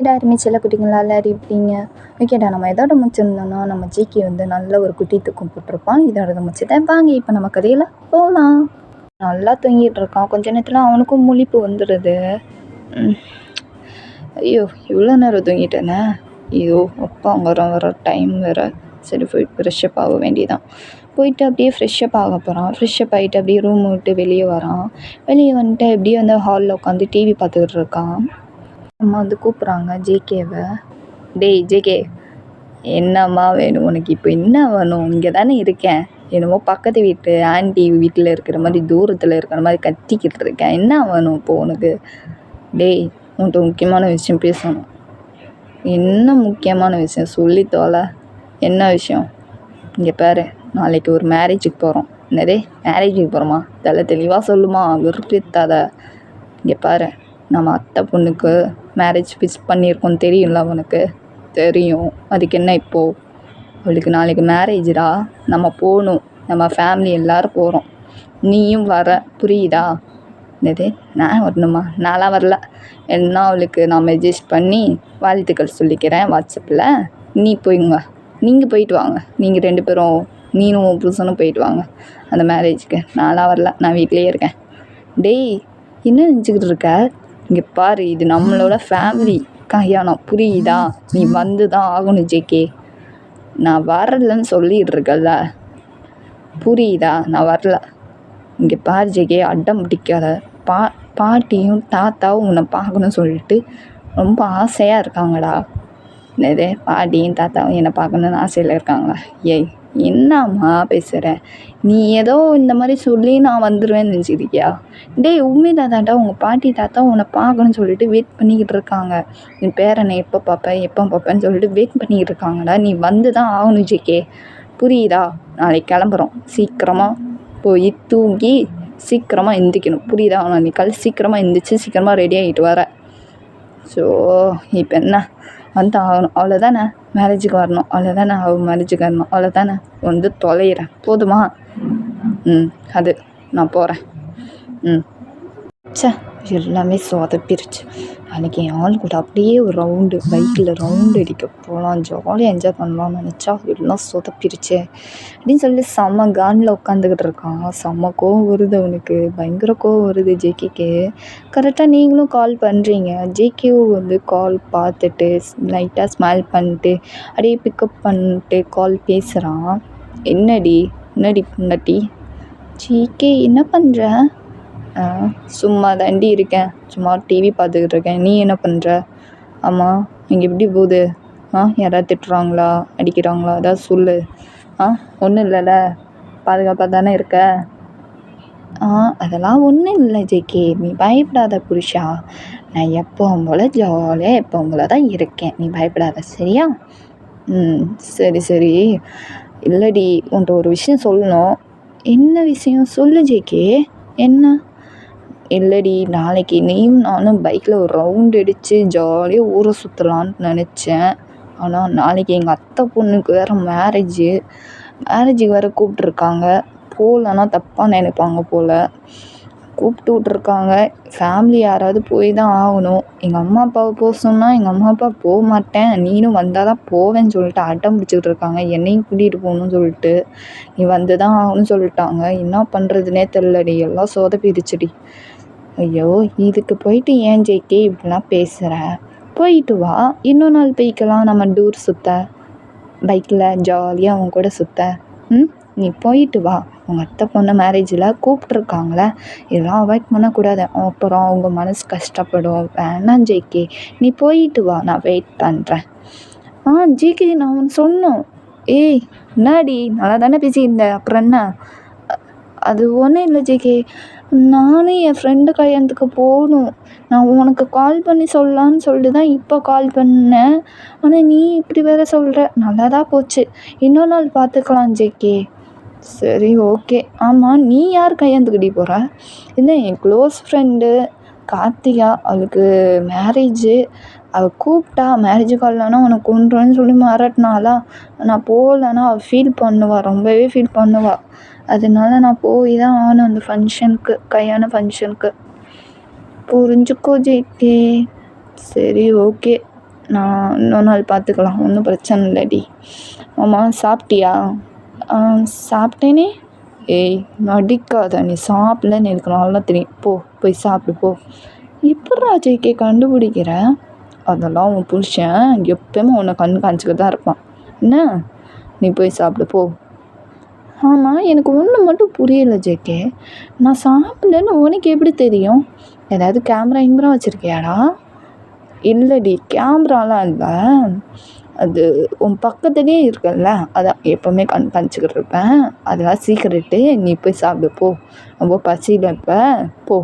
எல்லாருமே செல்ல குட்டிங்களா எல்லாரும் எப்படிங்க? ஓகேடா, நம்ம எதோட முடிச்சிருந்தோம்னா, நம்ம ஜிகே வந்து நல்ல ஒரு குட்டி தூக்கம் போட்டிருப்பான். இதோட முடிச்சுட்டேன். வாங்க இப்போ நம்ம கதையில் போகலாம். நல்லா தூங்கிட்டு இருக்கான். கொஞ்ச நேரத்தில் அவனுக்கும் முழிப்பு வந்துடுது. ஐயோ, இவ்வளோ நேரம் தூங்கிட்டேனே. ஐயோ, அப்பா வர டைம் வேறு. சரி, போய் ஃப்ரெஷ்ஷப் ஆக வேண்டியதான். போயிட்டு அப்படியே ஃப்ரெஷ்ஷப் ஆக போகிறான். ஃப்ரெஷ்ஷப் ஆகிட்டு அப்படியே ரூம் விட்டு வெளியே வரான். வெளியே வந்துட்டு அப்படியே வந்து ஹாலில் உட்காந்து டிவி பார்த்துக்கிட்டு இருக்கான். அம்மா வந்து கூப்பிட்றாங்க ஜேகேவை. டேய் ஜேகே, என்னம்மா வேணும் உனக்கு? இப்போ என்ன வேணும்? இங்கே தானே இருக்கேன். என்னமோ பக்கத்து வீட்டு ஆண்டி வீட்டில் இருக்கிற மாதிரி தூரத்தில் இருக்கிற மாதிரி கத்திக்கிட்டு இருக்கேன். என்ன வேணும் இப்போ உனக்கு? டேய், உன்கிட்ட முக்கியமான விஷயம் பேசணும். என்ன முக்கியமான விஷயம்? சொல்லி தோலை. என்ன விஷயம்? இங்கே பாரு, நாளைக்கு ஒரு மேரேஜுக்கு போகிறோம். என்னதே மேரேஜுக்கு போகிறோமா? தெளிவாக சொல்லுமா, விருப்பத்தாத. இங்கே பாரு, நம்ம அத்தை பொண்ணுக்கு மேரேஜ் ஃபிக்ஸ் பண்ணியிருக்கோம். தெரியும்ல உனக்கு? தெரியும். அதுக்கு என்ன இப்போது? அவளுக்கு நாளைக்கு மேரேஜ்டா. நம்ம போகணும். நம்ம ஃபேமிலி எல்லோரும் போகிறோம். நீயும் வர, புரியுதா? என்னது, நான் வரணுமா? நான்லாம் வரல. என்ன, அவளுக்கு நான் மெசேஜ் பண்ணி வாழ்த்துக்கள் சொல்லிக்கிறேன் வாட்ஸ்அப்பில். நீ நீங்கள் போயிட்டு வாங்க. நீங்கள் 2 பேரும், நீனும் உன் புருஷனும் போயிட்டு வாங்க அந்த மேரேஜுக்கு. நான்லாம் வரல, நான் வீட்டிலையே இருக்கேன். டேய், என்ன நினச்சிக்கிட்டு இருக்க? இங்கே பாரு, இது நம்மளோட ஃபேமிலி கல்யாணம், புரியுதா? நீ வந்து தான் ஆகணும் ஜேகே. நான் வரலன்னு சொல்லிட்டு இருக்கல, புரியுதா? நான் வரல. இங்கே பாரு ஜேகே, அடம் பிடிக்காத. பாட்டியும் தாத்தாவும் உன்னை பார்க்கணும்னு சொல்லிட்டு ரொம்ப ஆசையாக இருக்காங்கடா. என்னது, பாட்டியும் தாத்தாவும் என்னை பார்க்கணுன்னு ஆசையில் இருக்காங்களா? ஏய், என்னம்மா பேசுகிற நீ? ஏதோ இந்த மாதிரி சொல்லி நான் வந்துடுவேன்னு நினச்சிக்கிட்டியா? டேய், உண்மையில தாண்டா உங்கள் பாட்டி தாத்தா உன்னை பார்க்கணுன்னு சொல்லிட்டு வெயிட் பண்ணிக்கிட்டு இருக்காங்க. நீ பேரனை எப்போ பார்ப்பேன்னு சொல்லிட்டு வெயிட் பண்ணிக்கிட்டு இருக்காங்கடா. நீ வந்து தான் ஆகணும் ஜேகே, புரியுதா? நாளைக்கு கிளம்புறோம். சீக்கிரமாக போய் தூங்கி சீக்கிரமாக எந்திரிக்கணும், புரியுதா? நீ சீக்கிரமாக எந்திரிச்சு சீக்கிரமாக ரெடி ஆகிட்டு வர. ஸோ இப்போ என்ன, வந்து ஆகணும், அவ்வளோதானே? மேரேஜுக்கு வரணும், அவ்வளோதானே? மேரேஜுக்கு வரணும், அவ்வளோதானே? வந்து தொலைகிறேன், போதுமா? அது நான் போகிறேன். சே, எல்லாமே சொதப்பிருச்சு. அன்றைக்கி என் ஆள் கூட அப்படியே ஒரு ரவுண்டு பைக்கில் ரவுண்டு அடிக்க போகலாம், ஜாலியாக என்ஜாய் பண்ணலாம்னு நினச்சா எல்லாம் சொதப்பிருச்சு அப்படின்னு சொல்லி செம்ம கானில் உட்காந்துக்கிட்டு இருக்கான். செம்ம கோவம் வருது அவனுக்கு, பயங்கர கோவம் வருது ஜேகேக்கு. கரெக்டாக நீங்களும் கால் பண்ணுறீங்க. ஜேகேவும் வந்து கால் பார்த்துட்டு லைட்டாக ஸ்மைல் பண்ணிட்டு அப்படியே பிக்கப் பண்ணிட்டு கால் பேசுகிறான். என்னடி பொண்டாட்டி? ஜேகே, என்ன பண்ணுற? சும்மா தாண்டி இருக்கேன், சும்மா டிவி பார்த்துக்கிட்டு இருக்கேன். நீ என்ன பண்ணுற? ஆமாம், இங்கே எப்படி போகுது? யாராவது திட்டுறாங்களா, அடிக்கிறாங்களா? ஏதாவது சொல்லு. ஒன்றும் இல்லைல்ல, பாதுகாப்பாக தானே இருக்க? அதெல்லாம் ஒன்றும் இல்லை ஜேகே, நீ பயப்படாத புருஷா. நான் எப்பவும் போல் ஜாலியாக எப்பவும் போல் தான் இருக்கேன். நீ பயப்படாத, சரியா? சரி. இல்லடி, உன்கிட்ட ஒரு விஷயம் சொல்லணும். என்ன விஷயம்? சொல்லு ஜேகே. என்ன? இல்லடி, நாளைக்கு நீயும் நானும் பைக்கில் ஒரு ரவுண்ட் அடித்து ஜாலியாக ஊரை சுற்றலான்னு நினச்சேன். ஆனால் நாளைக்கு எங்கள் அத்தை பொண்ணுக்கு வேறு மேரேஜுக்கு வேறு கூப்பிட்ருக்காங்க. போகலன்னா தப்பாக நினைப்பாங்க போல். கூப்பிட்டு விட்ருக்காங்க. ஃபேமிலி யாராவது போய் தான் ஆகணும். எங்கள் அம்மா அப்பாவை போக சொன்னால் எங்கள் அம்மா அப்பா போக மாட்டேன், நீனும் வந்தால் தான் போவேன்னு சொல்லிட்டு அடம் பிடிச்சிக்கிட்டு இருக்காங்க. என்னையும் கூட்டிகிட்டு போகணுன்னு சொல்லிட்டு நீ வந்து தான் ஆகணும்னு சொல்லிட்டாங்க. என்ன பண்ணுறதுனே தெரிலடி, எல்லாம் சொதப்பிடுச்சுடி. ஐயோ, இதுக்கு போயிட்டு ஏன் ஜேகே இப்படிலாம் பேசுகிற? போயிட்டு வா, இன்னொரு நாள் போய்க்கலாம். நம்ம டூர் சுற்ற, பைக்கில் ஜாலியாக அவங்க கூட சுற்ற. நீ போயிட்டு வா. உங்கள் அத்தை பொண்ணு மேரேஜில் கூப்பிட்ருக்காங்களே, இதெல்லாம் அவாய்ட் பண்ணக்கூடாது. அப்புறம் அவங்க மனசு கஷ்டப்படும். வேணாம் ஜேகே, நீ போயிட்டு வா, நான் வெயிட் பண்ணுறேன். ஜேகே, நான் ஒன்று சொன்னோம். ஏய், என்னாடி, நல்லா தானே பேசியிருந்தேன், அப்புறம் என்ன? அது ஒன்றும் இல்லை ஜேகே, நானும் என் ஃப்ரெண்டு கல்யாணத்துக்கு போகணும். நான் உனக்கு கால் பண்ணி சொல்லலான்னு சொல்லிட்டு தான் இப்போ கால் பண்ணேன். ஆனால் நீ இப்படி வேறு சொல்கிற. நல்லா தான் போச்சு, இன்னொரு நாள் பார்த்துக்கலாம் ஜேகே. சரி, ஓகே. ஆமாம், நீ யார் கல்யாணத்துக்குடி போகிற? இல்லை, என் க்ளோஸ் ஃப்ரெண்டு கார்த்திகா, அவளுக்கு மேரேஜு. அவள் கூப்பிட்டா மேரேஜுக்கு வரலன்னா உனக்கு கொண்டுருவேன்னு சொல்லி மிரட்டினாளா. நான் போகலன்னா அவள் ஃபீல் பண்ணுவாள், ரொம்பவே ஃபீல் பண்ணுவாள். அதனால நான் போய் தான் ஆகணும் அந்த ஃபங்க்ஷனுக்கு, கல்யாண ஃபங்க்ஷனுக்கு. புரிஞ்சுக்கோ ஜேகே. சரி, ஓகே. நான் இன்னொரு நாள் பார்த்துக்கலாம், ஒன்றும் பிரச்சனை இல்லடி. ஆமாம் சாப்பிட்டியா? சாப்பிட்டேனே. ஏய் நடிக்காத, நீ சாப்பிடலன்னு எனக்கு நல்லா தெரியும். போய் சாப்பிடு போ. எப்புட்றா ஜேகே கண்டுபிடிக்கிற? அதெல்லாம் உன் புருஷன் எப்பயுமே உன்னை காமிச்சிக்கிட்டு தான் இருப்பான். என்ன, நீ போய் சாப்பிடு போ. ஆமாம், எனக்கு ஒன்று மட்டும் புரியலை ஜேகே, நான் சாப்பிடலன்னு உனக்கு எப்படி தெரியும்? ஏதாவது கேமரா வச்சுருக்கியாடா? இல்லைடி, கேமராலாம் இல்லை, அது உன் பக்கத்துலேயே இருக்குல்ல, அதான் எப்போவுமே காமிச்சிக்கிட்டு இருப்பேன். அதெல்லாம் சீக்கிரட்டு, நீ போய் சாப்பிடு போ. ரொம்ப பசியில் இப்போ போ.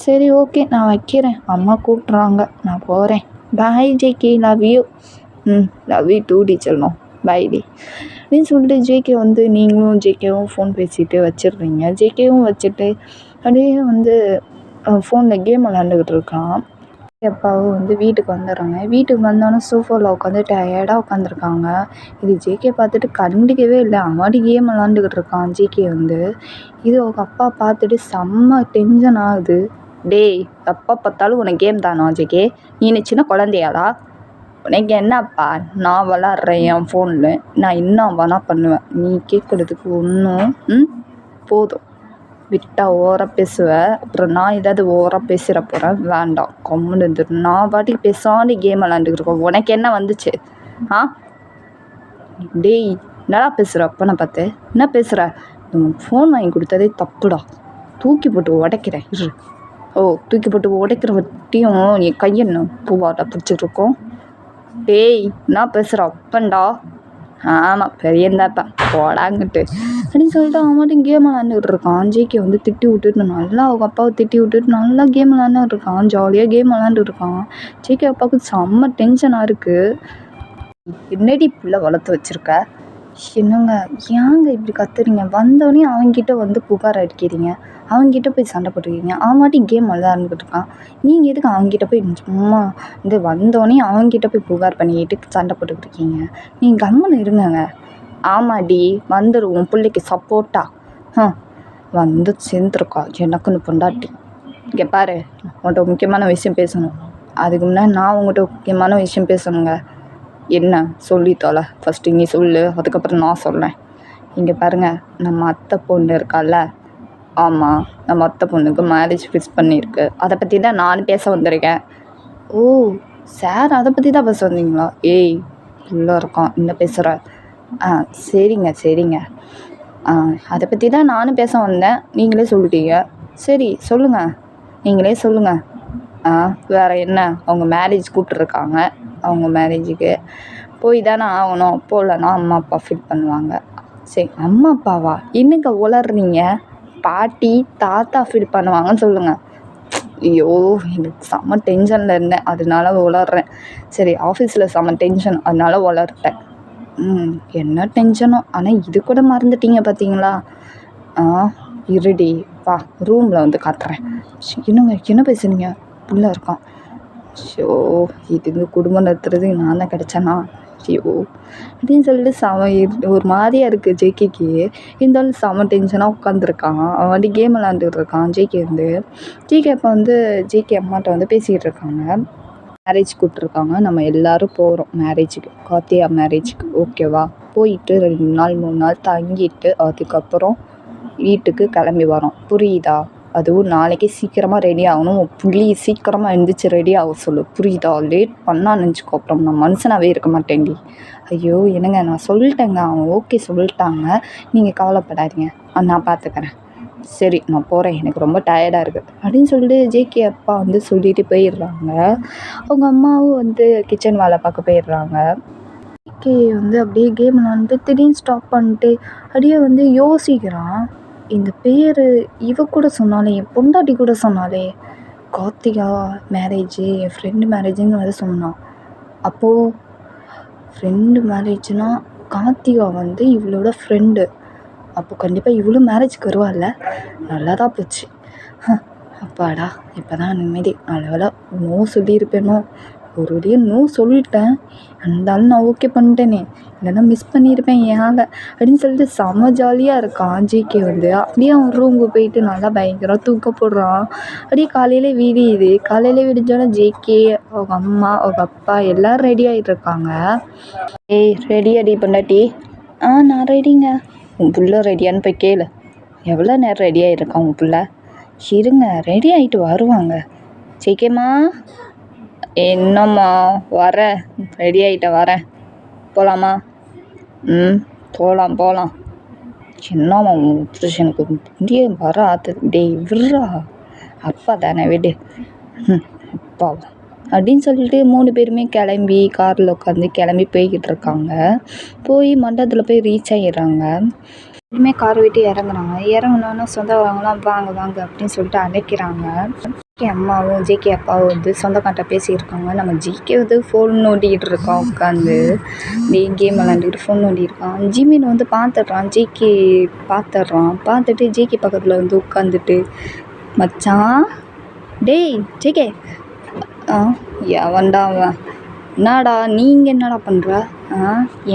சரி ஓகே, நான் வைக்கிறேன், அம்மா கூப்பிட்றாங்க, நான் போகிறேன். Bye JK, love you. Love you too டி செல்லம், பாய் டி அப்படின்னு சொல்லிட்டு ஜேகே வந்து நீங்களும் ஜேகேவும் ஃபோன் பேசிட்டு வச்சிடுறீங்க. ஜேகேவும் வச்சுட்டு அப்படியே வந்து ஃபோனில் கேம் விளாண்டுக்கிட்டு இருக்கான். அப்பாவும் வந்து வீட்டுக்கு வந்துடுறாங்க. வீட்டுக்கு வந்தோன்னே சோஃபாவில் உட்காந்து டயர்டாக உட்காந்துருக்காங்க. இது ஜேகே பார்த்துட்டு கண்டுக்கவே இல்லை, அவன் கேம் விளாண்டுக்கிட்டு இருக்கான். ஜேகே வந்து இது அவங்க அப்பா பார்த்துட்டு செம்ம டென்ஷன் ஆகுது. டேய், எப்போ பார்த்தாலும் உனக்கு கேம் தானா ஜேகே? நீ சின்ன குழந்தையாடா? உனக்கு என்னப்பா, நான் விளாட்றேன் என் ஃபோனில், நான் என்ன வேணால் பண்ணுவேன், நீ கேட்குறதுக்கு ஒன்றும் போதும். விட்டால் ஓவராக பேசுவேன், அப்புறம் நான் ஏதாவது ஓவராக பேசிட போகிறேன். வேண்டாம், கம்முன்னு இருந்துட்டு நான் பாட்டுக்கு பேசாமல் கேம் விளாண்டுக்கிட்டு இருக்கோம். உனக்கு என்ன வந்துச்சு? டேய், என்னடா பேசுகிற? அப்பனை பார்த்து என்ன பேசுகிற? ஃபோன் வாங்கி கொடுத்ததே தப்புடா, தூக்கி போட்டு உடைக்கிறேன் இரு. தூக்கி போட்டு உடைக்கிற வட்டியும் நீ கையென்ன பூவாட்டா பிடிச்சிட்ருக்கோம். டேய், என்ன பேசுகிற? அப்பன்டா. ஆமாம், பெரியந்தாப்பா, போடாங்கிட்டு அப்படின்னு சொல்லிட்டு அவன் மட்டும் கேம் விளாண்டுக்கிட்டு இருக்கான். ஜேகே வந்து திட்டி விட்டுட்டு நல்லா அவங்க அப்பாவை திட்டி விட்டுட்டு நல்லா கேம் விளாண்டுட்டு இருக்கான். ஜாலியாக கேம் விளாண்டுட்டு இருக்கான். ஜேகே அப்பாவுக்கு செம்ம டென்ஷனாக இருக்குது. என்னடி புள்ள வளர்த்து வச்சுருக்க? என்னங்க, ஏங்க இப்படி கத்துறீங்க? வந்தோடனே அவன்கிட்ட வந்து புகார் அடிக்கிறீங்க, அவன்கிட்ட போய் சண்டை போட்டுக்கிறீங்க. அவன் வாட்டி கேம் விளாண்டுக்கிட்டு இருக்கான். நீங்கள் எதுக்கு அவன்கிட்ட போய் சும்மா வந்து வந்தோடனே அவன்கிட்ட போய் புகார் பண்ணிக்கிட்டு சண்டை போட்டுக்கிட்டு இருக்கீங்க? நீங்கள் கம்முன்னு இருங்கங்க. ஆமாடி, வந்துடும் உன் பிள்ளைக்கு சப்போர்ட்டா. வந்து சேர்ந்துருக்கா எனக்குன்னு பொண்டாட்டி. இங்கே பாரு, உன்கிட்ட முக்கியமான விஷயம் பேசணும். அதுக்கு முன்னாடி நான் உங்கள்கிட்ட முக்கியமான விஷயம் பேசணுங்க. என்ன சொல்லித்தோல, ஃபஸ்ட்டு நீ சொல்லு, அதுக்கப்புறம் நான் சொல்கிறேன். இங்கே பாருங்கள், நம்ம அத்தை பொண்ணு இருக்கால, ஆமாம், நம்ம அத்தை பொண்ணுக்கு மேரேஜ் ஃபிக்ஸ் பண்ணியிருக்கு. அதை பற்றி தான் நான் பேச வந்திருக்கேன். ஓ சார், அதை பற்றி தான் பேச வந்தீங்களா? ஏய் உள்ளே இருக்கான், என்ன பேசுகிற? சரிங்க. அதை பற்றி தான் நானும் பேச வந்தேன், நீங்களே சொல்லிட்டீங்க. சரி சொல்லுங்கள், நீங்களே சொல்லுங்கள். வேறு என்ன, அவங்க மேரேஜ் கூப்பிட்ருக்காங்க, அவங்க மேரேஜுக்கு போய் தானே ஆகணும். போகலன்னா அம்மா அப்பா ஃபீல் பண்ணுவாங்க. சரி, அம்மா அப்பாவா? என்னங்க உளர்றீங்க? பாட்டி தாத்தா ஃபீல் பண்ணுவாங்கன்னு சொல்லுங்கள். ஐயோ, எனக்கு செம்ம டென்ஷனில் இருந்தேன், அதனால உளர்றேன். சரி, ஆஃபீஸில் செம்ம டென்ஷன், அதனால உளர்றேன். என்ன டென்ஷனோ, ஆனால் இது கூட மறந்துட்டீங்க பார்த்தீங்களா? இருடி, வா ரூமில் வந்து காட்டுறேன். என்னங்க, என்ன பேசுனீங்க? புள்ள இருக்கான். ஷோ, இதுங்க குடும்பம் நடத்துறதுக்கு நான் தான் கிடச்சேனா? ஐயோ அப்படின்னு சொல்லிட்டு ஒரு மாதிரியாக இருக்குது ஜேகேக்கு. இருந்தாலும் செம டென்ஷனாக உட்காந்துருக்கான். அவன் வந்து கேம் விளாண்டுட்டு இருக்கான். ஜேகே அப்போ வந்து ஜேகே அம்மாட்ட வந்து பேசிக்கிட்டு இருக்காங்க. மேரேஜ் கூப்பிட்ருக்காங்க, நம்ம எல்லோரும் போகிறோம் மேரேஜுக்கு, கார்த்தியா மேரேஜுக்கு, ஓகேவா? போயிட்டு 2 நாள் 3 நாள் தங்கிட்டு அதுக்கப்புறம் வீட்டுக்கு கிளம்பி வரோம், புரியுதா? அதுவும் நாளைக்கு சீக்கிரமாக ரெடி ஆகணும். புள்ளி சீக்கிரமாக எழுந்திரிச்சு ரெடி ஆக சொல்லு, புரியுதா? லேட் பண்ணால் நினச்சிக்கோ, அப்புறம் நான் மனுஷனாகவே இருக்க மாட்டேன்டி. ஐயோ என்னங்க, நான் சொல்லிட்டேங்க, அவங்க ஓகே சொல்லிட்டாங்க, நீங்கள் கவலைப்படாதீங்க, நான் பார்த்துக்கிறேன். சரி, நான் போகிறேன், எனக்கு ரொம்ப டயர்டாக இருக்குது அப்படின்னு சொல்லிட்டு ஜேகே அப்பா வந்து சொல்லிட்டு போயிடுறாங்க. அவங்க அம்மாவும் வந்து கிச்சன் வேலை பார்க்க போயிடுறாங்க. ஜேகே வந்து அப்படியே கேம் விளாண்டு திடீர்னு ஸ்டாப் பண்ணிட்டு அப்படியே வந்து யோசிக்கிறான். இந்த பேர் இவ கூட சொன்னாலே, என் பொண்டாட்டி கூட சொன்னாலே, கார்த்திகா மேரேஜு, என் ஃப்ரெண்டு மேரேஜுன்னு வேறு சொன்னான். அப்போது ஃப்ரெண்டு மேரேஜ்னால் கார்த்திகா வந்து இவளோட ஃப்ரெண்டு, அப்போ கண்டிப்பாக இவளும் மேரேஜுக்கு வருவாள்ல. நல்லா தான் போச்சு. அப்பாடா, இப்போ தான் நிம்மதி. நல்ல வேளை நோ சொல்லியிருப்பேனோ, ஒரு வழியாக நோ சொல்லிட்டேன். இருந்தாலும் நான் ஓகே பண்ணிட்டேனே, இல்லைன்னா மிஸ் பண்ணியிருப்பேன் என் ஆளை அப்படின்னு சொல்லிட்டு செம ஜாலியாக இருக்கான் ஜிகே வந்து. அப்படியே அவன் ரூமுக்கு போயிட்டு நல்லா பயங்கரம் தூக்க போடுறான். அப்படியே காலையில் விடியுது. காலையில் விடிஞ்சோடனே ஜேகே, அவங்க அம்மா, அவங்க அப்பா எல்லோரும் ரெடி ஆகிட்டு இருக்காங்க. ஏய் ரெடி அடி பொண்டாட்டி. நான் ரெடிங்க. உன் புள்ள ரெடியான்னு போய் கேளு. எவ்வளோ நேரம் ரெடி ஆகிருக்கான் உன் புள்ள? இருங்க ரெடி ஆகிட்டு வருவாங்க. ஜேகேம்மா. என்னம்மா? வரேன், ரெடி ஆகிட்டேன், வரேன். போகலாமா? போகலாம். என்னம்மா உன் புருஷனுக்கு முடிய வர டேய் விட்றா, அப்பா தானே விடு. அப்பா அப்படின்னு சொல்லிட்டு 3 பேருமே கிளம்பி காரில் உட்காந்து கிளம்பி போய்கிட்டு இருக்காங்க. போய் மண்டபத்தில் போய் ரீச் ஆகிடுறாங்க. இனிமே காரை விட்டு இறங்குறாங்க. இறங்குனோன்னா சொந்தக்காரங்களாம் வாங்க அப்படின்னு சொல்லிட்டு அழைக்கிறாங்க. ஜிகே அம்மாவும் ஜிகே அப்பாவும் வந்து சொந்தக்கார்ட்ட பேசியிருக்காங்க. நம்ம ஜிகே வந்து ஃபோன் நோண்டிக்கிட்டு இருக்கான் உட்காந்து. கேம் விளாண்டுக்கிட்டு ஃபோன் நோண்டியிருக்கான். ஜிமின் வந்து பார்த்துட்றான். ஜிகே பார்த்துட்டு ஜிகே பக்கத்தில் வந்து உட்காந்துட்டு, மச்சான் டேய் ஜிகே. எவன்டா அவன்? என்னடா நீங்கள் என்னடா பண்ணுற?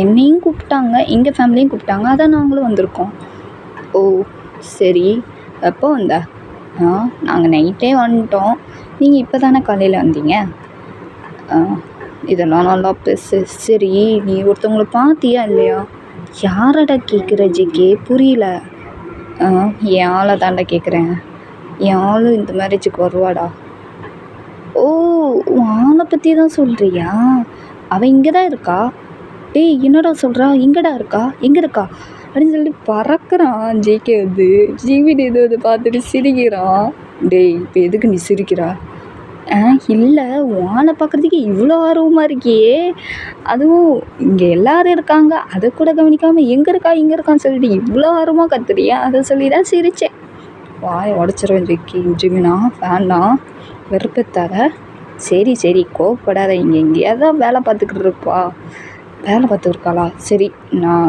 என்னையும் கூப்பிட்டாங்க, எங்கள் ஃபேமிலியும் கூப்பிட்டாங்க, அதான் நாங்களும் வந்திருக்கோம். ஓ சரி, எப்போ வந்த? நாங்கள் நைட்டே வந்துட்டோம். நீங்கள் இப்போ தானே காலையில் வந்தீங்க? இதெல்லாம் நல்லா பேசு. சரி, நீ ஒருத்தவங்களை பார்த்தியா இல்லையா? யாரடா கேட்குற ஜிகே? புரியல. என் ஆளை தாண்டா கேட்குறேன். என் ஆளும் இந்த மேரேஜுக்கு வருவாடா. ஓ, உன் ஆளை பற்றி தான் சொல்கிறியா? அவன் இங்கே தான் இருக்கா? டேய் என்னடா சொல்கிறா? எங்கே இருக்கா அப்படின்னு சொல்லிட்டு பறக்கிறான் ஜேகே வந்து. ஜிவின் இது வந்து பார்த்துட்டு சிரிக்கிறான். டேய் இப்போ எதுக்கு நீ சிரிக்கிறா? இல்லை, உன் ஆளை பார்க்குறதுக்கு இவ்வளோ ஆர்வமாக இருக்கியே, அதுவும் இங்கே எல்லோரும் இருக்காங்க, அதை கூட கவனிக்காமல் இங்கே இருக்கான்னு சொல்லிட்டு இவ்வளோ ஆர்வமாக கத்துறியா? அதை சொல்லி தான் சிரித்தேன். வாயை உடச்சிருவேன் ஜிமினா, வேண்டாம், வெறுப்பத்தாத. சரி கோவப்படாத. இங்கே எங்கேயாவது தான் வேலை பார்த்துக்கிட்டு இருக்காளா? சரி, நான்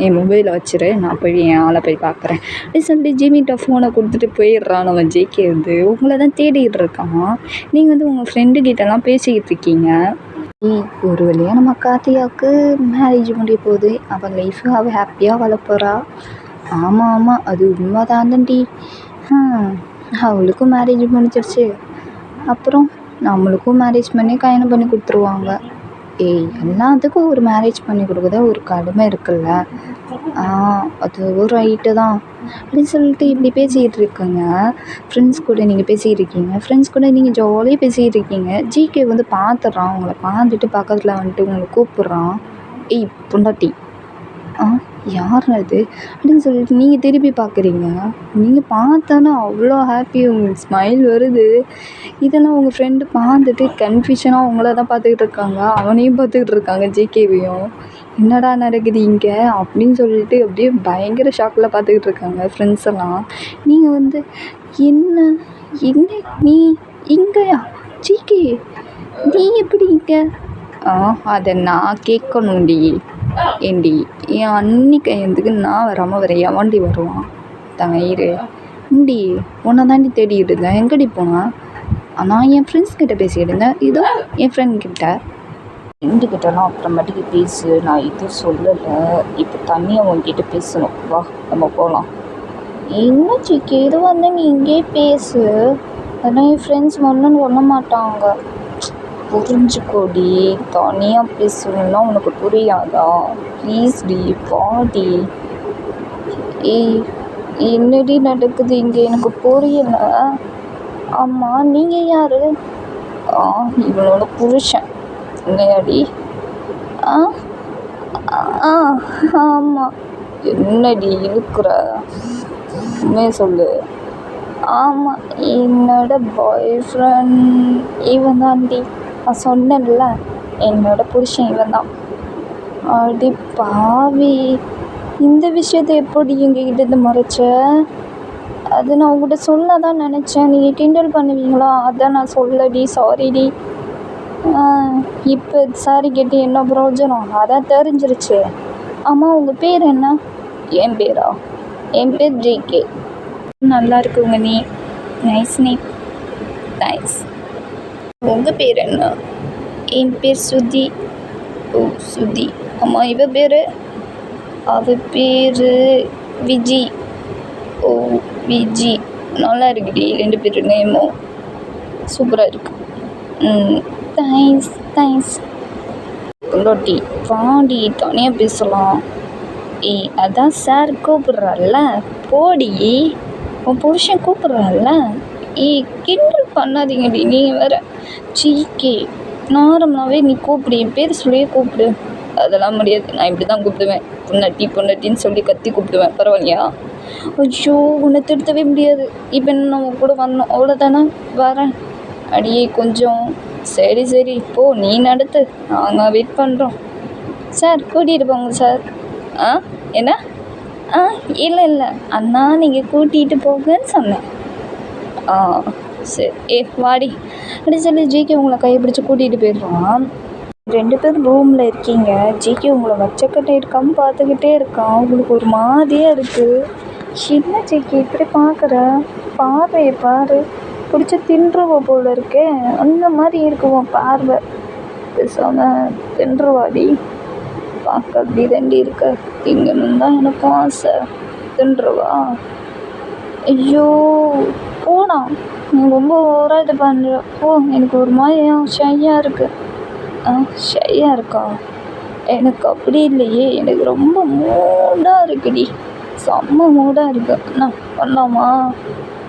என் மொபைலை வச்சிரு, நான் போய் என் ஆளை போய் பார்க்குறேன் அப்படின்னு சொல்லிட்டு ஜிமிட்ட ஃபோனை கொடுத்துட்டு போயிடுறான். நம்ம ஜேகே வந்து உங்களை தான் தேடிகிட்டு இருக்கான். நீங்கள் வந்து உங்கள் ஃப்ரெண்டுக்கிட்டலாம் பேசிக்கிட்டு இருக்கீங்க. ஒரு வழியாக நம்ம கார்த்தியாவுக்கு மேரேஜ் முடிய போகுது. அவள் லைஃபு அவள் ஹாப்பியாக வாழ போகிறா. ஆமாம், அது உண்மைதான் தண்டி. அவளுக்கும் மேரேஜ் முடிஞ்சிருச்சு. அப்புறம் நம்மளுக்கும் மேரேஜ் பண்ணி கல்யாணம் பண்ணி கொடுத்துருவாங்க. எல்லாத்துக்கும் ஒரு மேரேஜ் பண்ணி கொடுக்குறத ஒரு கடமை இருக்குல்ல. அது ஒரு ரைட்டு தான் அப்படின்னு சொல்லிட்டு இப்படி பேசிக்கிட்டு இருக்கேங்க. ஃப்ரெண்ட்ஸ் கூட நீங்கள் பேசிக்கிட்டு இருக்கீங்க. ஃப்ரெண்ட்ஸ் கூட நீங்கள் ஜாலியாக பேசிக்கிட்டு இருக்கீங்க. ஜிகே வந்து பார்த்துட்றான். உங்களை பார்த்துட்டு பக்கத்தில் வந்துட்டு உங்களை கூப்பிட்றான். பொண்டாட்டி. யார் அது அப்படின்னு சொல்லிட்டு நீங்கள் திருப்பி பார்க்குறீங்க. நீங்கள் பார்த்தோன்னா அவ்வளோ ஹாப்பி, உங்களுக்கு ஸ்மைல் வருது. இதெல்லாம் உங்கள் ஃப்ரெண்டு பார்த்துட்டு கன்ஃபியூஷனாக உங்களை தான் பார்த்துக்கிட்டு இருக்காங்க. அவனையும் பார்த்துக்கிட்டு இருக்காங்க, ஜிகேவையும். என்னடா நடக்குது இங்கே அப்படின்னு சொல்லிட்டு அப்படியே பயங்கர ஷாக்கில் பார்த்துக்கிட்டு இருக்காங்க ஃப்ரெண்ட்ஸ் எல்லாம். நீங்கள் வந்து என்ன நீ இங்கேயா? ஜிகே நீ எப்படி இங்கே? அதை நான் கேட்கணும்டி. ஏண்டி என் அண்ணி கையெழுத்துக்கு நான் வராமல் வேறு எவன்டி வருவான்? தயிர் ஏண்டி உன்னை தாண்டி தேடிக்கிட்டு இருந்தேன். எங்கடி போனேன்? நான் என் ஃப்ரெண்ட்ஸ் கிட்டே பேசிக்கிட்டு இருந்தேன். இதோ என் ஃப்ரெண்டுக்கிட்டலாம் அப்புறமேட்டுக்கு பேசு. நான் எதுவும் சொல்லலை. இப்போ தனியாக உன்கிட்ட பேசணும். வா நம்ம போகலாம். என்ன சிக்கி இது வந்து நீ இங்கேயே பேசு. அதெல்லாம் என் ஃப்ரெண்ட்ஸ் ஒன்றுன்னு சொல்ல மாட்டாங்க. புரிஞ்சுக்கோடி, தனியாக பேசணுன்னா உனக்கு புரியாதா? ப்ளீஸ்டி பாடி. என்னடி நடக்குது இங்கே? எனக்கு புரியல. ஆமாம், நீங்கள் யார்? இவனோட புருஷன் இல்லையாடி? ஆமாம். என்னடி இருக்கிற? உண்மையை சொல்லு. ஆமாம், என்னோட பாய் ஃப்ரெண்ட் இவன் தான்டி. நான் சொன்னேன்ல, என்னோட புருஷன் இவன் தான். அடி பாவி, இந்த விஷயத்தை எப்படி எங்ககிட்ட மறைச்ச? அது நான் உங்கள்கிட்ட சொல்ல தான் நினச்சேன். நீங்கள் கிண்டல் பண்ணுவீங்களா, அதான் நான் சொல்லடி. சாரிடி. இப்போ சாரி கேட்டு என்ன பிரயோஜனம்? அதான் தெரிஞ்சிருச்சு. ஆமாம், உங்கள் பேர் என்ன? என் பேரா? என் பேர் ஜேகே. நல்லா இருக்குங்க நீ. Nice name. நைஸ். உங்கள் பேர் என்ன? என் பேர் சுதி. ஓ சுதி. ஆமாம், இவ பேர்? அவ பேர் விஜி. ஓ விஜி. நல்லா இருக்குடி 2 பேர் நேமும். சூப்பராக இருக்கு. Thanks thanks. பொண்டாட்டி வாடி தனியாக பேசலாம். ஏய் அதான் சார் கூப்பிட்றாள்ல, போடி. உன் புருஷன் கூப்பிட்றாள்ல. ஏய் கிண்டல் பண்ணாதீங்கடி நீங்கள் வேறு. ஜிகே நார்மலாகவே நீ கூப்பிடு, என் பேர் சொல்லியே கூப்பிடு. அதெல்லாம் முடியாது, நான் இப்படி தான் கூப்பிடுவேன். பொண்டாட்டி பொண்டாட்டின்னு சொல்லி கத்தி கூப்பிடுவேன். பரவாயில்லையா? ஐயோ உன்னை திருத்தவே முடியாது. இப்போ என்ன நம்ம கூட வரணும் அவ்வளோதானே? வரேன். அடியே கொஞ்சம். சரி சரி போ, நீ நடத்து, நாங்கள் வெயிட் பண்ணுறோம். சார் கூட்டிகிட்டு போங்க சார். என்ன? இல்லை இல்லை அண்ணா, நீங்கள் கூட்டிகிட்டு போங்கன்னு சொன்னேன். சரி வாடி அப்படி சொல்லி ஜிகே உங்களை கைப்பிடிச்சி கூட்டிகிட்டு போயிடுவான். 2 பேரும் ரூமில் இருக்கீங்க. ஜிகே உங்களை வச்சக்கட்டை இருக்காமல் பார்த்துக்கிட்டே இருக்கான். உங்களுக்கு ஒரு மாதிரியாக இருக்குது. என்ன ஜிகே இப்படி பார்க்குற? பார்வையை பாரு, பிடிச்சி தின்றுவ போல இருக்கே. அந்த மாதிரி இருக்குவோம் பார்வை. பேசாமல் தின்றுவாடி. பார்க்க அப்படி தாண்டி இருக்க. திங்கணும் தான் எனக்கும் ஆசை. தின்றுவா? ஐயோ போடா, நீ ரொம்ப ஓவராக இது பண்ணுற. ஓ எனக்கு ஒரு மாதிரி ஷையாக இருக்குது. ஷையாக இருக்கா? எனக்கு அப்படி இல்லையே, எனக்கு ரொம்ப மூடாக இருக்குடி. செம்ம மூடாக இருக்கு. அண்ணா பண்ணலாமா?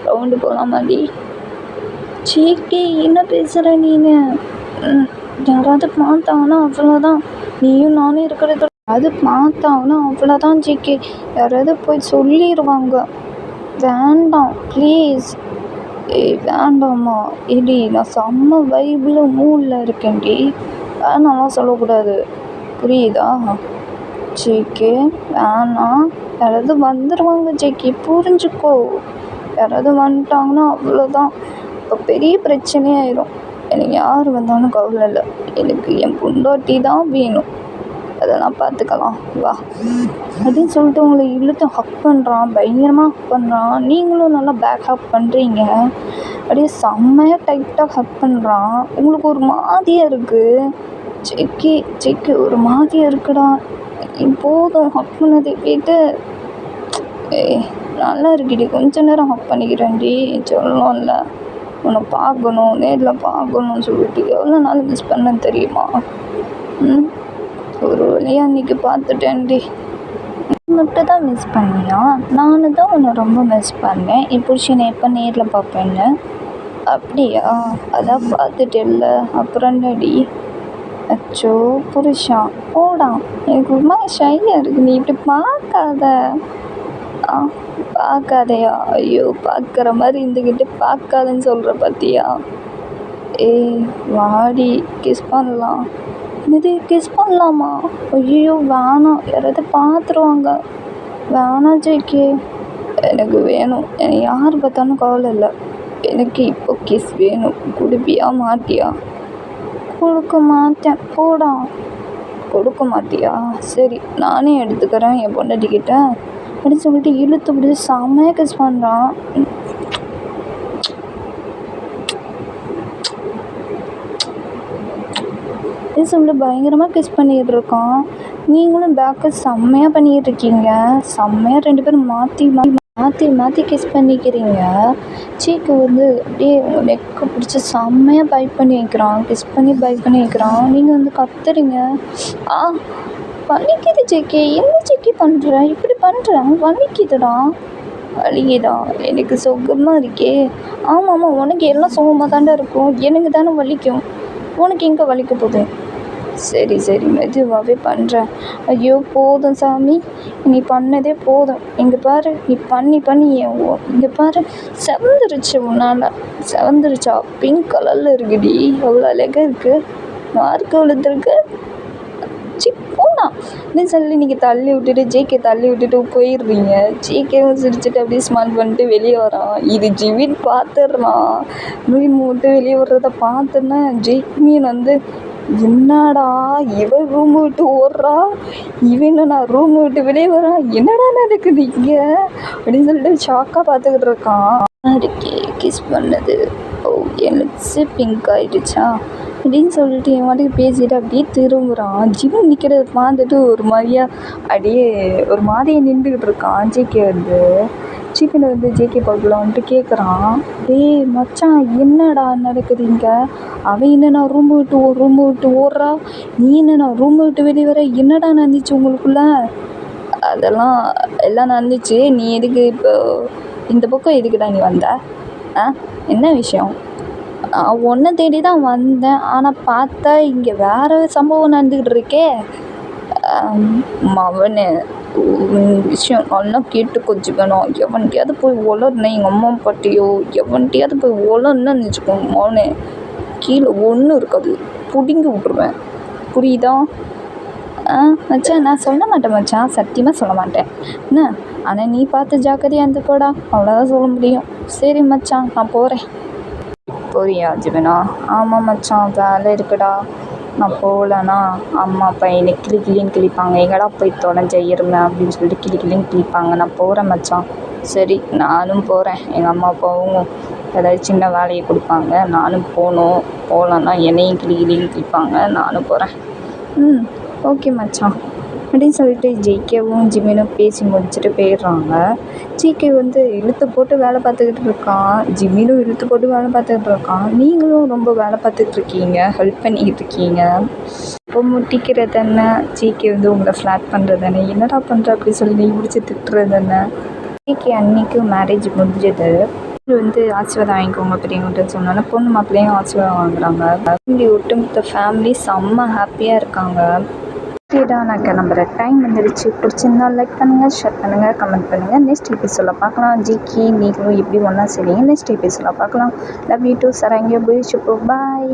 ரவுண்டு போகலாமாடி? சீக்கே என்ன பேசுகிற நீனு? யாராவது பார்த்தாங்கன்னா அவ்வளோதான். நீயும் நானும் இருக்கிறது அது பார்த்தாங்கன்னா அவ்வளோதான் ஜிகே. யாராவது போய் சொல்லிடுவாங்க. வேண்டாம் ப்ளீஸ். வேண்டாம்மா. ஏடி நான் செம்ம வைபிள் மூடில் இருக்கேன்டி. வேணாம்லாம் சொல்லக்கூடாது, புரியுதா? ஜிகே வேணாம். யாராவது வந்துடுவாங்க ஜிகே, புரிஞ்சுக்கோ. யாராவது வந்துட்டாங்கன்னா அவ்வளோதான். இப்போ பெரிய பிரச்சனையாயிடும். எனக்கு யார் வந்தாலும் கவலை இல்லை. எனக்கு என் பொண்டாட்டி தான் வேணும். அதெல்லாம் பார்த்துக்கலாம் வா அப்படின்னு சொல்லிட்டு உங்களை இழுத்து ஹக் பண்ணுறான். பயங்கரமாக ஹக் பண்ணுறான். நீங்களும் நல்லா பேக் ஹக் பண்ணுறீங்க. அப்படியே செம்மையாக டைட்டாக ஹக் பண்ணுறான். உங்களுக்கு ஒரு மாதிரியாக இருக்குது. செக்கி ஒரு மாதிரியாக இருக்குடா. போதும் ஹக் பண்ணதை கேட்டு. நல்லா இருக்குடி, கொஞ்ச நேரம் ஹக் பண்ணிக்கிறேன்டி. சொல்லணும்ல, உன்னை பார்க்கணும், நேரில் பார்க்கணும்னு சொல்லிட்டு எவ்வளோ நாள் மிஸ் பண்ணேன்னு தெரியுமா? ஒரு வழியாக அன்றைக்கி பார்த்துட்டேன்டி. மட்டும் தான் மிஸ் பண்ணியா? நானும் தான் உன்னை ரொம்ப மிஸ் பண்ணேன். என் புருஷனை எப்போ நேரில் பார்ப்பேன்னு. அப்படியா? அதான் பார்த்துட்டேல்ல, அப்புறம் என்னடி? அச்சோ புருஷா போடா. எனக்கு ஒரு மாதிரி ஷையாக இருக்குது. நீ இப்படி பார்க்காத. பார்க்காதையா? ஐயோ பார்க்குற மாதிரி இருந்துக்கிட்டு பார்க்காதன்னு சொல்கிற பார்த்தியா? வாடி கிஸ் பண்ணலாம். இது கிஸ் பண்ணலாமா? ஐயோ வேணாம், யாராவது பார்த்துருவாங்க. வேணாம் ஜெய்கே, எனக்கு வேணும். எனக்கு யார் பார்த்தாலும் கவலை இல்லை. எனக்கு இப்போ கிஸ் வேணும். கொடுப்பியா மாட்டியா? கொடுக்க மாட்டேன். போடா. கொடுக்க மாட்டியா? சரி நானே எடுத்துக்கிறேன் என் பொண்டாட்டிக்கிட்ட அப்படின்னு சொல்லிட்டு இழுத்து பிடிச்சி செம்மையாக கிஸ் பண்ணுறான். சொல்லிட்டு பயங்கரமாக கிஸ் பண்ணிகிட்டு இருக்கான். நீங்களும் பேக்கு செம்மையாக பண்ணிகிட்டு இருக்கீங்க. செம்மையாக 2 பேரும் மாற்றி கிஸ் பண்ணிக்கிறீங்க. சீக்கு வந்து அப்படியே நெக்கை பிடிச்சி செம்மையாக பைட் பண்ணி வைக்கிறான். கிஸ் பண்ணி பைட் பண்ணி வைக்கிறான். நீங்கள் வந்து கத்துறீங்க. வலிக்குது ஜெக்கே. என்ன ஜெக்கே பண்ணுற? இப்படி பண்ணுறேன். வலிக்குதுடா. வலிக்குதா? எனக்கு சுகமாக இருக்கே. ஆமாம் உனக்கு எல்லாம் சுகமாக தாண்டா இருக்கும். எனக்கு தானே வலிக்கும். உனக்கு எங்கே வலிக்க போகுது? சரி மெதுவாகவே பண்ணுறேன். ஐயோ போதும் சாமி, நீ பண்ணதே போதும். இங்கே பாரு, நீ பண்ணி இங்கே பாரு செவந்துருச்சு. உன்னால் செவந்துருச்சா? பிங்க் கலரில் இருக்குடி. அவ்வளோ அழகாக இருக்குது. மார்க்கு விழுந்துருக்கு. போனா அப்படின்னு சொல்லி நீங்கள் தள்ளி விட்டுட்டு ஜேகே தள்ளி விட்டுட்டு போயிடுறீங்க. ஜேகேவும் சிரிச்சுட்டு அப்படியே ஸ்மைல் பண்ணிட்டு வெளியே வரான். இது ஜிவின் பார்த்துடுறான். மீன் விட்டு வெளியே வர்றதை பார்த்துன்னா ஜெய்மீன் வந்து என்னடா இவன் ரூம் விட்டு ஓடுறா, இவன் நான் ரூம் விட்டு வெளியே வரான், என்னடா நடக்குது இங்கே அப்படின்னு சொல்லிட்டு ஷாக்காக பார்த்துக்கிட்டு இருக்கான். இருக்கே கிஸ் பண்ணது. ஓ என் லிப்ஸு பிங்க் ஆகிடுச்சா? அப்படின்னு சொல்லிட்டு என் வாட்டுக்கு பேசிட்டு அப்படியே திரும்புகிறான். ஜிம் நிற்கிறத பார்த்துட்டு ஒரு மாதிரியா அப்படியே ஒரு மாதிரியே நின்றுக்கிட்டு இருக்கான். ஜேகே வந்து ஜிம்மில் வந்து ஜேகே பக்கத்தில் வந்துட்டு கேட்குறான், டேய் மச்சான் என்னடா நடக்குது இங்கே? அவன் என்னண்ணா ரூமை விட்டு ஓடுறா, நீ என்னண்ணா ரூமை விட்டு வெளியே வர, என்னடா நடந்துச்சு உங்களுக்குள்ள? அதெல்லாம் எல்லாம் நடந்துச்சு. நீ எதுக்கு இப்போ இந்த பக்கம் எதுக்குடா நீ வந்த? என்ன விஷயம்? ஒன்றை தேடி தான் வந்தேன், ஆனால் பார்த்தா இங்கே வேறு சம்பவம் நடந்துக்கிட்டு இருக்கே. மவனே விஷயம் நல்லா கேட்டுக்கோ ஜீவனம். எவன்கிட்டயாவது போய் உளர்னேன், எங்கள் அம்மா பாட்டியோ எவன்கிட்டயாவது போய் உளர்னேன்னு வச்சுக்கோங்க மவனே, கீழே ஒன்றும் இருக்காது, பிடுங்கி விட்ருவேன். புரியுதா? மச்சான் நான் சொல்ல மாட்டேன் மச்சான், சத்தியமாக சொல்ல மாட்டேன் என்ன. ஆனால் நீ பார்த்து ஜாக்கிரதையாக இருந்துக்கோடா, அவ்வளோதான் சொல்ல முடியும். சரி மச்சான் நான் போகிறேன். போறியா ஜீவனா? ஆமாம் மச்சான் வேலை இருக்குடா, நான் போகலன்னா அம்மா அப்பா என்னை கிளின்னு கிழிப்பாங்க. எங்கடா போய் தொலைஞ்ச எருமை அப்படின்னு சொல்லிட்டு கிளின்னு கிழிப்பாங்க. நான் போகிறேன் மச்சான். சரி நானும் போகிறேன். எங்கள் அம்மா அப்பாவும் ஏதாவது சின்ன வேலையை கொடுப்பாங்க, நானும் போகலன்னா என்னையும் கிளின்னு கிழிப்பாங்க. நானும் போகிறேன். ஓகே மச்சான் அப்படின்னு சொல்லிட்டு ஜேகேவும் ஜிம்மினும் பேசி முடிச்சுட்டு போயிடுறாங்க. ஜேகே வந்து இழுத்து போட்டு வேலை பார்த்துக்கிட்டு இருக்கான், ஜிம்மினும் இழுத்து போட்டு வேலை பார்த்துக்கிட்டு இருக்கான். நீங்களும் ரொம்ப வேலை பார்த்துக்கிட்டு இருக்கீங்க, ஹெல்ப் பண்ணிக்கிட்டு இருக்கீங்க. இப்போ முட்டிக்கிறது என்ன, ஜேகே வந்து உங்களை ஃப்ளாட் பண்ணுறது என்ன, என்னடா பண்ணுற அப்படி சொல்லி நீ பிடிச்சி திட்டுறது என்ன. ஜேகே அன்றைக்கும் மேரேஜ் முடிஞ்சது. வந்து ஆசீர்வாதம் வாங்கிக்கோங்க பெரியவங்கள்ட்ட சொன்னோன்னா பொண்ணு மாப்பிள்ளையும் ஆசீர்வாதம் வாங்குறாங்க. ஃபேமிலி ஒட்டுமொத்த ஃபேமிலி செம்ம ஹாப்பியாக இருக்காங்க. ஓகேடா நான் கிளம்புற டைம் வந்துடுச்சு. பிடிச்சிருந்தா லைக் பண்ணுங்கள், ஷேர் பண்ணுங்கள், கமெண்ட் பண்ணுங்கள். நெக்ஸ்ட் எபிசோடில் பார்க்கலாம். ஜிக்கி நீங்களும் இப்படி ஒன்றா செய்வீங்க. நெக்ஸ்ட் எபிசோடில் பார்க்கலாம். லவ் யூ டூ சரங்கியோ பாய்.